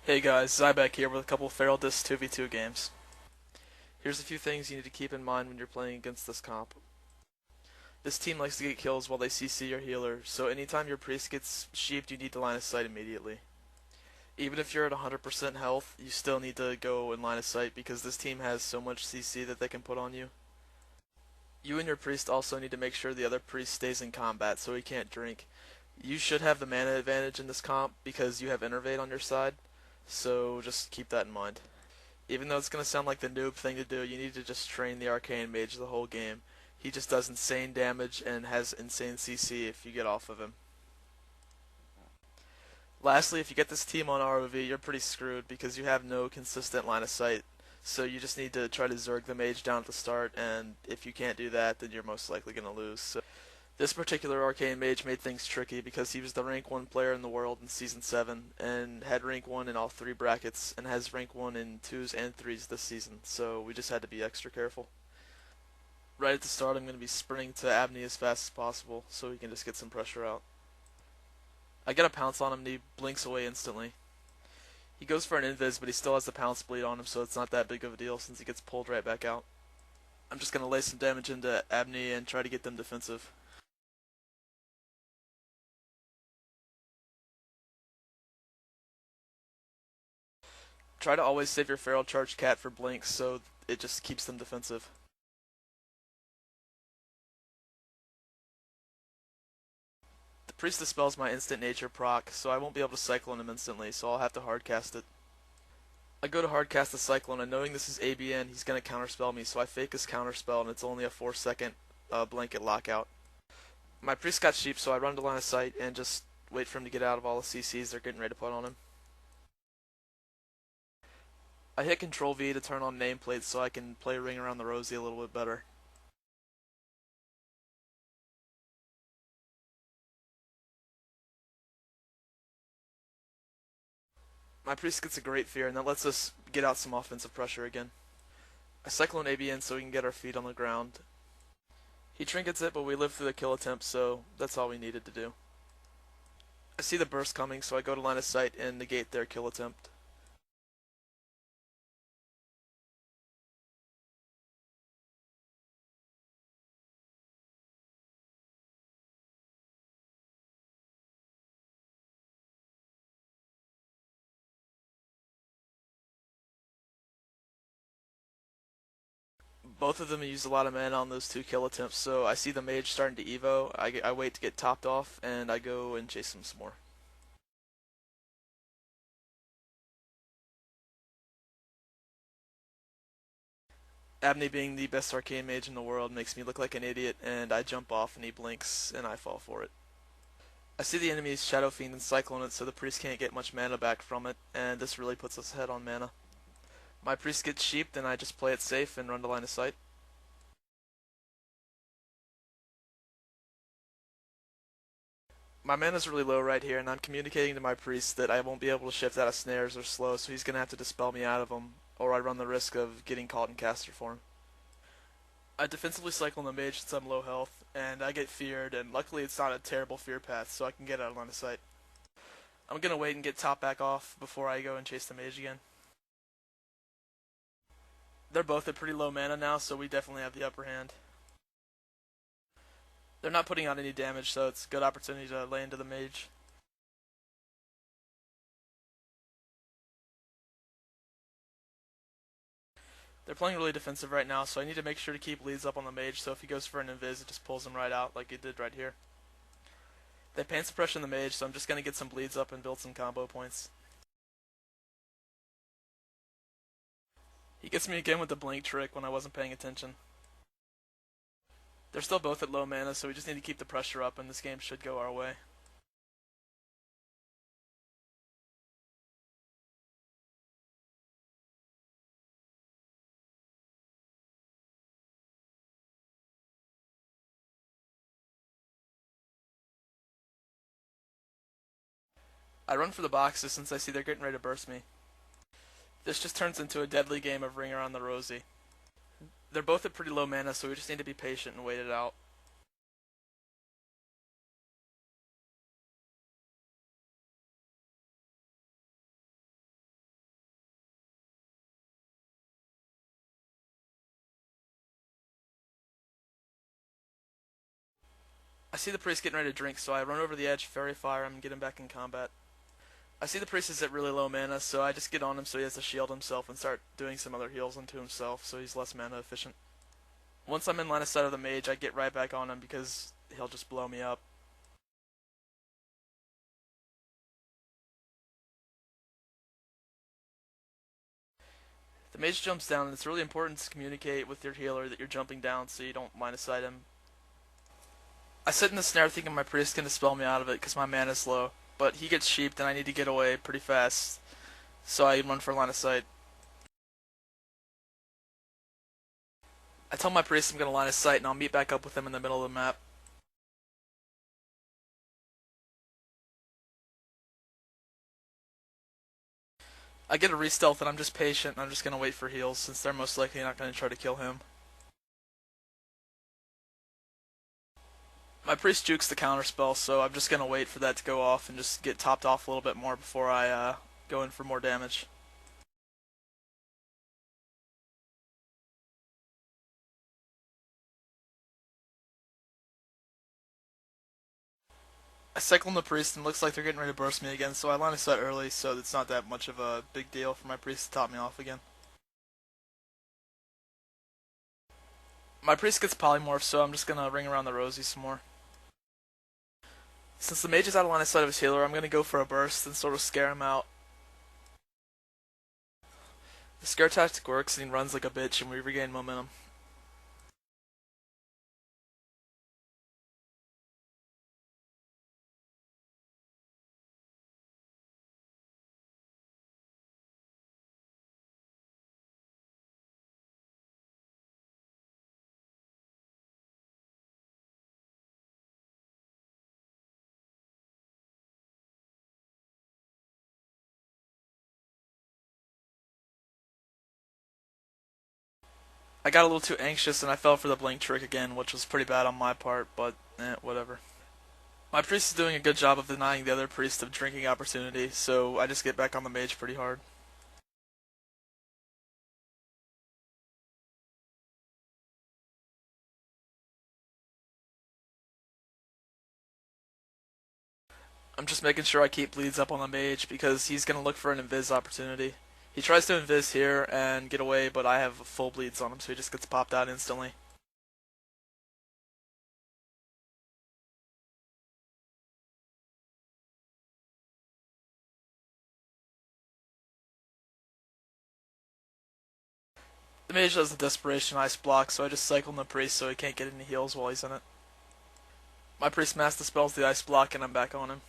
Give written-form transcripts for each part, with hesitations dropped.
Hey guys, Zybak here with a couple Feral Disc 2v2 games. Here's a few things you need to keep in mind when you're playing against this comp. This team likes to get kills while they CC your healer, so anytime your priest gets sheeped, you need to line of sight immediately. Even if you're at 100% health, you still need to go in line of sight because this team has so much CC that they can put on you. You and your priest also need to make sure the other priest stays in combat so he can't drink. You should have the mana advantage in this comp because you have Innervate on your side, so just keep that in mind. Even though it's going to sound like the noob thing to do, you need to just train the Arcane Mage the whole game. He just does insane damage and has insane CC if you get off of him. Lastly, if you get this team on ROV, you're pretty screwed because you have no consistent line of sight. So you just need to try to Zerg the mage down at the start, and if you can't do that, then you're most likely going to lose. So this particular Arcane Mage made things tricky because he was the rank 1 player in the world in Season 7 and had rank 1 in all 3 brackets and has rank 1 in 2s and 3s this season, so we just had to be extra careful. Right at the start I'm going to be sprinting to Abni as fast as possible so he can just get some pressure out. I get a pounce on him and he blinks away instantly. He goes for an invis, but he still has the pounce bleed on him, so it's not that big of a deal since he gets pulled right back out. I'm just going to lay some damage into Abni and try to get them defensive. Try to always save your Feral Charge Cat for blinks so it just keeps them defensive. The Priest dispels my instant nature proc, so I won't be able to Cyclone him instantly, so I'll have to hardcast it. I go to hardcast the Cyclone, and knowing this is ABN, he's going to counterspell me, so I fake his counterspell, and it's only a 4-second blanket lockout. My Priest got sheep, so I run to line of sight and just wait for him to get out of all the CCs they're getting ready to put on him. I hit Control V to turn on nameplates so I can play Ring Around the Rosie a little bit better. My Priest gets a Great Fear, and that lets us get out some offensive pressure again. I Cyclone ABN so we can get our feet on the ground. He trinkets it, but we live through the kill attempt, so that's all we needed to do. I see the burst coming, so I go to line of sight and negate their kill attempt. Both of them use a lot of mana on those 2 kill attempts, so I see the mage starting to evo. I wait to get topped off, and I go and chase him some more. Abni being the best arcane mage in the world makes me look like an idiot, and I jump off and he blinks, and I fall for it. I see the enemy's Shadow Fiend and Cyclone it, so the priest can't get much mana back from it, and this really puts us ahead on mana. My priest gets sheeped, and I just play it safe and run to line of sight. My mana's really low right here, and I'm communicating to my priest that I won't be able to shift out of snares or slow, so he's going to have to dispel me out of them, or I run the risk of getting caught in caster form. I defensively cycle on the mage since I'm low health, and I get feared, and luckily it's not a terrible fear path, so I can get out of line of sight. I'm going to wait and get top back off before I go and chase the mage again. They're both at pretty low mana now, so we definitely have the upper hand. They're not putting out any damage, so it's a good opportunity to lay into the mage. They're playing really defensive right now, so I need to make sure to keep leads up on the mage, so if he goes for an invis, it just pulls him right out like it did right here. They pain suppression the mage, so I'm just going to get some bleeds up and build some combo points. He gets me again with the blink trick when I wasn't paying attention. They're still both at low mana, so we just need to keep the pressure up, and this game should go our way. I run for the boxes since I see they're getting ready to burst me. This just turns into a deadly game of Ring Around the Rosie. They're both at pretty low mana, so we just need to be patient and wait it out. I see the priest getting ready to drink, so I run over the edge, fairy fire him, and get him back in combat. I see the priest is at really low mana, so I just get on him so he has to shield himself and start doing some other heals onto himself so he's less mana efficient. Once I'm in line of sight of the mage, I get right back on him because he'll just blow me up. The mage jumps down, and it's really important to communicate with your healer that you're jumping down so you don't line of sight him. I sit in the snare thinking my priest can dispel me out of it because my mana's low, but he gets sheeped and I need to get away pretty fast, so I run for line of sight. I tell my priest I'm going to line of sight and I'll meet back up with him in the middle of the map. I get a re-stealth and I'm just patient and I'm just going to wait for heals since they're most likely not going to try to kill him. My priest jukes the counterspell, so I'm just going to wait for that to go off and just get topped off a little bit more before I go in for more damage. I cycle in the priest and it looks like they're getting ready to burst me again, so I line of sight early so it's not that much of a big deal for my priest to top me off again. My priest gets polymorph, so I'm just going to ring around the rosy some more. Since the mage is out of line of sight of his healer, I'm going to go for a burst and sort of scare him out. The scare tactic works and he runs like a bitch and we regain momentum. I got a little too anxious and I fell for the blink trick again, which was pretty bad on my part, but whatever. My priest is doing a good job of denying the other priest of drinking opportunity, so I just get back on the mage pretty hard. I'm just making sure I keep bleeds up on the mage because he's going to look for an invis opportunity. He tries to invis here and get away, but I have full bleeds on him, so he just gets popped out instantly. The mage does the desperation ice block, so I just cycle in the priest so he can't get any heals while he's in it. My priest master dispels the ice block and I'm back on him.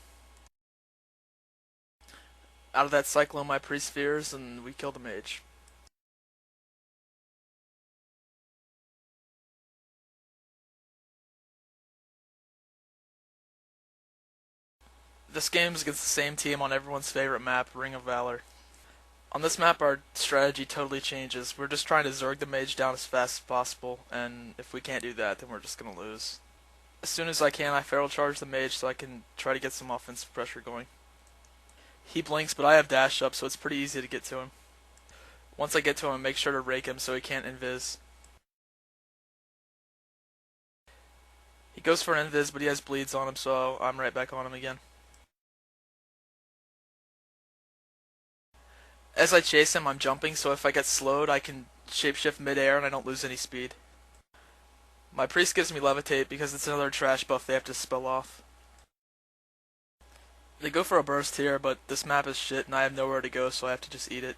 Out of that cyclone my priest fears and we kill the mage. This game is against the same team on everyone's favorite map, Ring of Valor. On this map our strategy totally changes. We're just trying to zerg the mage down as fast as possible, and if we can't do that then we're just going to lose. As soon as I can I feral charge the mage so I can try to get some offensive pressure going. He blinks but I have dash up so it's pretty easy to get to him. Once I get to him I make sure to rake him so he can't invis. He goes for an invis but he has bleeds on him so I'm right back on him again. As I chase him, I'm jumping, so if I get slowed, I can shapeshift mid-air and I don't lose any speed. My priest gives me levitate because it's another trash buff they have to spell off. They go for a burst here, but this map is shit and I have nowhere to go, so I have to just eat it.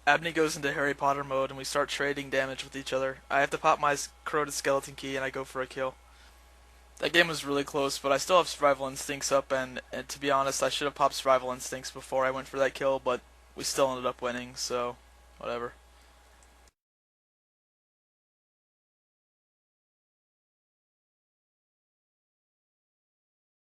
Abni goes into Harry Potter mode and we start trading damage with each other. I have to pop my corroded skeleton key and I go for a kill. That game was really close, but I still have survival instincts up, and to be honest, I should have popped survival instincts before I went for that kill, but we still ended up winning, so whatever.